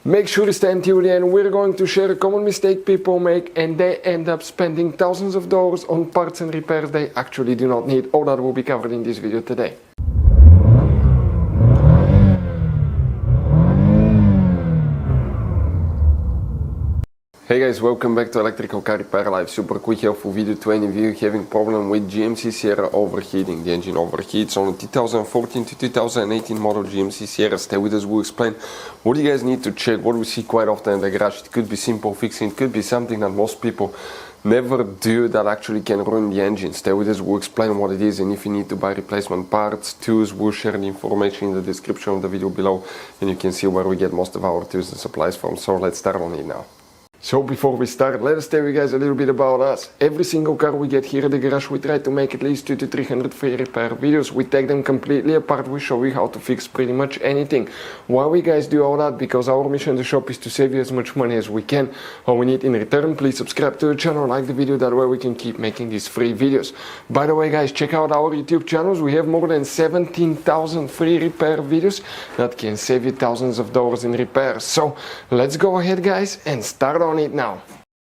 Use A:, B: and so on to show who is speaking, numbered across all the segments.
A: Make sure to stay until the end. We're going to share a common mistake people make and they end up spending thousands of dollars on parts and repairs they actually do not need. All that will be covered in this video today. Hey guys, welcome back to Electrical Car Repair Live. Super quick helpful video to any of you having problem with GMC SIERRA overheating. The engine overheats on a 2014 to 2018 model GMC SIERRA. Stay with us, we'll explain what you guys need to check, what we see quite often in the garage. It could be simple fixing, it could be something that most people never do that actually can ruin the engine. Stay with us, we'll explain what it is, and if you need to buy replacement parts, tools, we'll share the information in the description of the video below, and you can see where we get most of our tools and supplies from. So let's start on it now. So before we start, let us tell you guys a little bit about us. Every single car we get here at the garage, we try to make at least 200 to 300 free repair videos. We take them completely apart, we show you how to fix pretty much anything. Why we guys do all that? Because our mission in the shop is to save you as much money as we can. All we need in return, please subscribe to the channel, like the video, that way we can keep making these free videos. By the way guys, check out our YouTube channels. We have more than 17,000 free repair videos that can save you thousands of dollars in repairs. So let's go ahead guys and start on it now.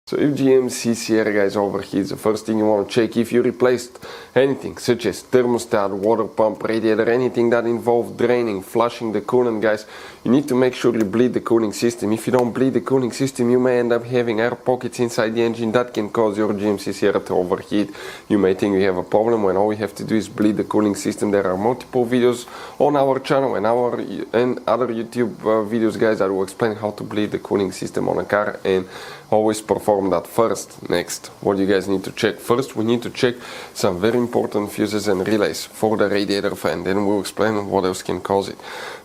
A: So if GMC SIERRA guys overheats, the first thing you want to check if you replaced anything such as thermostat, water pump, radiator, anything that involved draining, flushing the coolant guys, you need to make sure you bleed the cooling system. If you don't bleed the cooling system, you may end up having air pockets inside the engine that can cause your GMC SIERRA to overheat. You may think you have a problem when all you have to do is bleed the cooling system. There are multiple videos on our channel and other YouTube videos guys that will explain how to bleed the cooling system on a car, and always perform that first. Next, what you guys need to check. First, we need to check some very important fuses and relays for the radiator fan. Then we'll explain what else can cause it.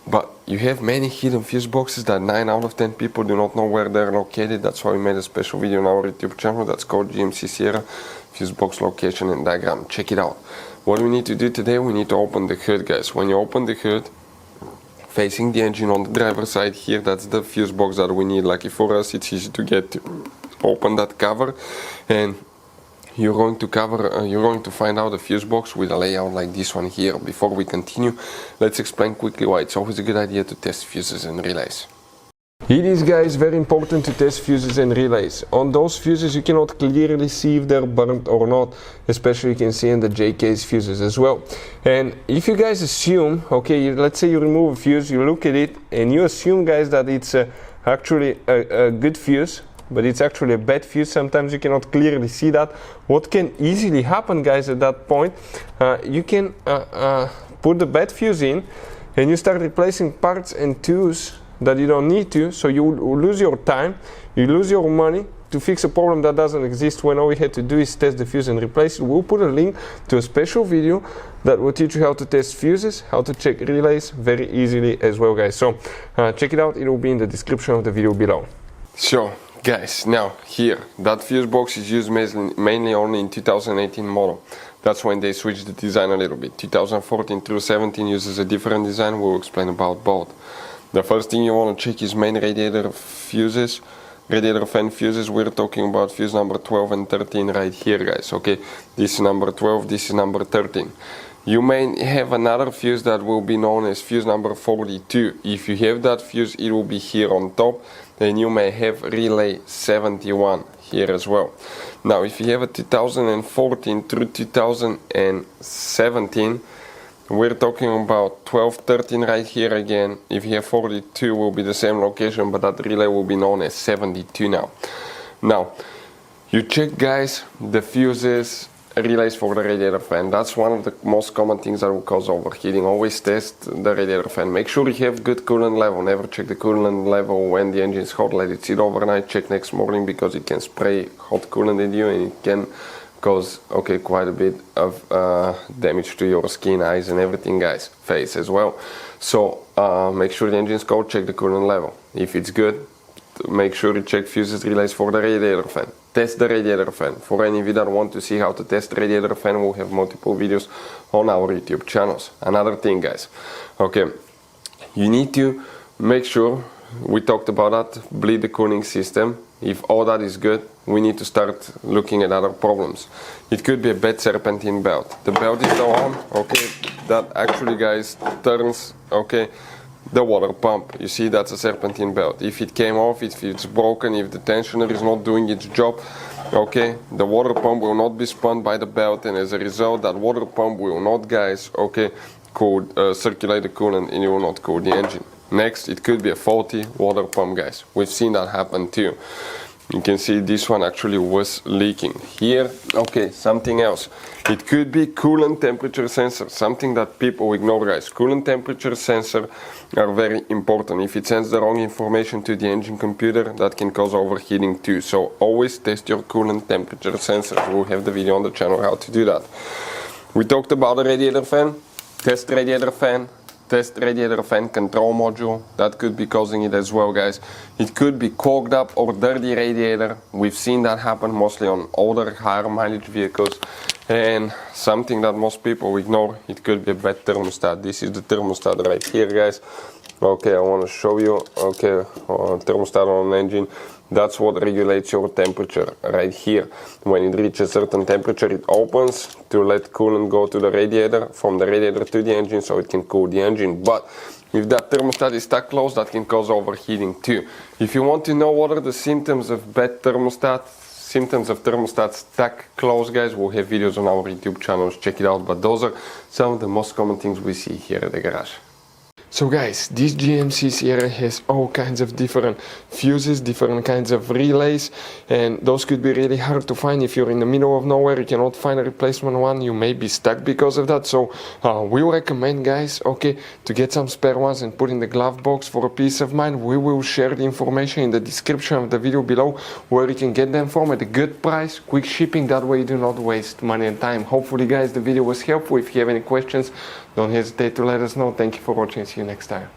A: But you have many hidden fuse boxes that 9 out of 10 people do not know where they're located. That's why we made a special video on our YouTube channel that's called GMC SIERRA Fuse Box Location and Diagram. Check it out. What we need to do today, we need to open the hood guys. When you open the hood, facing the engine on the driver's side here, that's the fuse box that we need. Lucky for us, it's easy to get to open that cover, and you're going to find out the fuse box with a layout like this one here. Before we continue, let's explain quickly why it's always a good idea to test fuses and relays. It is guys very important to test fuses and relays. On those fuses you cannot clearly see if they're burnt or not, especially you can see in the J-case fuses as well. And if you guys assume, okay, let's say you remove a fuse, you look at it and you assume guys that it's actually a good fuse, but it's actually a bad fuse. Sometimes you cannot clearly see that. What can easily happen guys at that point, you can put the bad fuse in and you start replacing parts and tools that you don't need to, so you lose your time, you lose your money to fix a problem that doesn't exist, when all we had to do is test the fuse and replace it. We'll put a link to a special video that will teach you how to test fuses, how to check relays very easily as well guys. So check it out, it will be in the description of the video below. So guys, now here, that fuse box is used mainly only in 2018 model. That's when they switched the design a little bit. 2014 through 17 uses a different design. We'll explain about both. The first thing you want to check is main radiator fuses, radiator fan fuses. We're talking about fuse number 12 and 13 right here guys, okay? This is number 12, this is number 13. You may have another fuse that will be known as fuse number 42. If you have that fuse, it will be here on top. Then you may have relay 71 here as well. Now if you have a 2014 through 2017, we're talking about 12, 13 right here again. If you have 42, will be the same location, but that relay will be known as 72 now. Now, you check guys the fuses, relays for the radiator fan. That's one of the most common things that will cause overheating. Always test the radiator fan. Make sure you have good coolant level. Never check the coolant level when the engine is hot. Let it sit overnight. Check next morning, because it can spray hot coolant at you and it can cause quite a bit of damage to your skin, eyes and everything guys, face as well. So make sure the engine is cold, check the coolant level. If it's good, make sure you check fuses, relays for the radiator fan. Test the radiator fan. For any of you that want to see how to test the radiator fan, we'll have multiple videos on our YouTube channels. Another thing guys, you need to make sure, we talked about that, bleed the cooling system. If all that is good, we need to start looking at other problems. It could be a bad serpentine belt. The belt is the one, that actually guys turns, the water pump. You see, that's a serpentine belt. If it came off, if it's broken, if the tensioner is not doing its job, okay, the water pump will not be spun by the belt, and as a result, that water pump will not, guys, okay, circulate the coolant, and it will not cool the engine. Next, it could be a faulty water pump, guys. We've seen that happen too. You can see this one actually was leaking. Here, okay, something else. It could be coolant temperature sensor, something that people ignore, guys. Coolant temperature sensor are very important. If it sends the wrong information to the engine computer, that can cause overheating too. So always test your coolant temperature sensors. We'll have the video on the channel how to do that. We talked about the radiator fan. Test radiator fan. Test radiator fan control module. That could be causing it as well, guys. It could be clogged up or dirty radiator. We've seen that happen mostly on older, higher mileage vehicles. And something that most people ignore, it could be a bad thermostat. This is the thermostat right here, guys. Okay, I want to show you. Okay, thermostat on an engine. That's what regulates your temperature right here. When it reaches a certain temperature, it opens to let coolant go to the radiator, from the radiator to the engine, so it can cool the engine. But if that thermostat is stuck closed, that can cause overheating too. If you want to know what are the symptoms of bad thermostat, symptoms of thermostat stuck closed, guys, we'll have videos on our YouTube channels, check it out. But those are some of the most common things we see here at the garage. So guys, this GMC SIERRA has all kinds of different fuses, different kinds of relays, and those could be really hard to find. If you're in the middle of nowhere, you cannot find a replacement one, you may be stuck because of that. So we recommend, guys, okay, to get some spare ones and put in the glove box for a peace of mind. We will share the information in the description of the video below where you can get them from at a good price, quick shipping. That way you do not waste money and time. Hopefully, guys, the video was helpful. If you have any questions, don't hesitate to let us know. Thank you for watching. See you next time.